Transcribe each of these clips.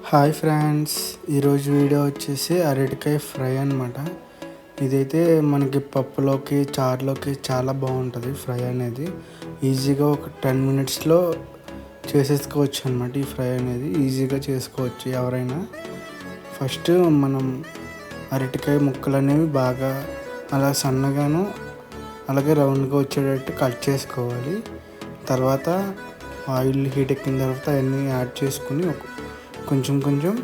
Hi friends, ఈరోజు video వచ్చేసి అరటికాయ ఫ్రై అనమాట. ఇదైతే మనకి పప్పులోకి చారులోకి చాలా బాగుంటుంది. ఫ్రై అనేది ఈజీగా ఒక 10 minutesలో చేసేసుకోవచ్చు అనమాట. ఈ ఫ్రై అనేది ఈజీగా చేసుకోవచ్చు ఎవరైనా. ఫస్ట్ మనం అరటికాయ ముక్కలు అనేవి బాగా అలా సన్నగాను అలాగే రౌండ్గా వచ్చేటట్టు కట్ చేసుకోవాలి. తర్వాత ఆయిల్ హీట్ ఎక్కిన తర్వాత అవన్నీ యాడ్ చేసుకుని కొంచెం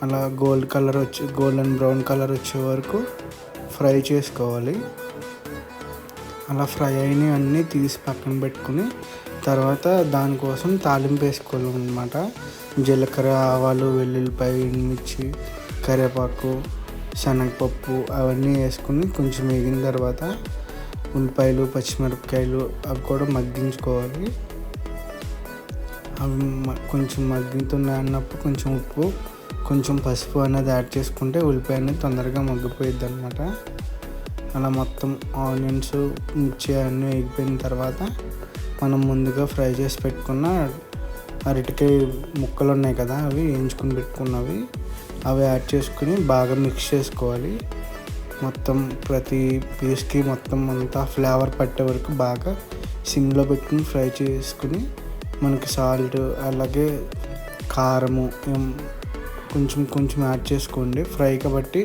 అలా గోల్డెన్ బ్రౌన్ కలర్ వచ్చే వరకు ఫ్రై చేసుకోవాలి. అలా ఫ్రై అయినవన్నీ తీసి పక్కన పెట్టుకుని తర్వాత దానికోసం తాలింపు వేసుకోవాలి అన్నమాట. జీలకర్ర, ఆవాలు, వెల్లుల్లిపాయ, ఎండుమిర్చి, కరివేపాకు, శనగపప్పు అవన్నీ వేసుకుని కొంచెం వేగిన తర్వాత ఉల్లిపాయలు, పచ్చిమిరపకాయలు అవి కూడా మగ్గించుకోవాలి. అవి కొంచెం మగ్గుతున్నాయి అన్నప్పుడు కొంచెం ఉప్పు, కొంచెం పసుపు అనేది యాడ్ చేసుకుంటే ఉల్లిపాయ అనేది తొందరగా మగ్గిపోయిద్ది అనమాట. అలా మొత్తం ఆనియన్స్, మిర్చి అన్నీ వేగిపోయిన తర్వాత మనం ముందుగా ఫ్రై చేసి పెట్టుకున్న అరటికాయ ముక్కలు ఉన్నాయి కదా, అవి వేయించుకుని పెట్టుకున్నవి అవి యాడ్ చేసుకుని బాగా మిక్స్ చేసుకోవాలి. మొత్తం ప్రతి పీస్కి మొత్తం అంతా ఫ్లేవర్ పట్టే వరకు బాగా సిమ్లో పెట్టుకుని ఫ్రై చేసుకుని మనకి సాల్ట్ అలాగే కారము కొంచెం యాడ్ చేసుకోండి. ఫ్రై కాబట్టి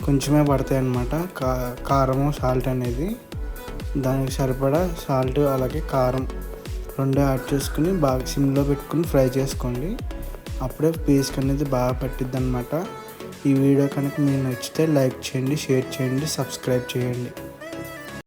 కొంచెమే పడతాయి అన్నమాట. కారము, సాల్ట్ అనేది దానికి సరిపడా సాల్ట్ అలాగే కారం రెండు యాడ్ చేసుకుని బాగా సిమ్లో పెట్టుకుని ఫ్రై చేసుకోండి. అప్పుడే పీస్కి అనేది బాగా పట్టిద్ది అనమాట. ఈ వీడియో కనుక మీకు నచ్చితే లైక్ చేయండి, షేర్ చేయండి, సబ్స్క్రైబ్ చేయండి.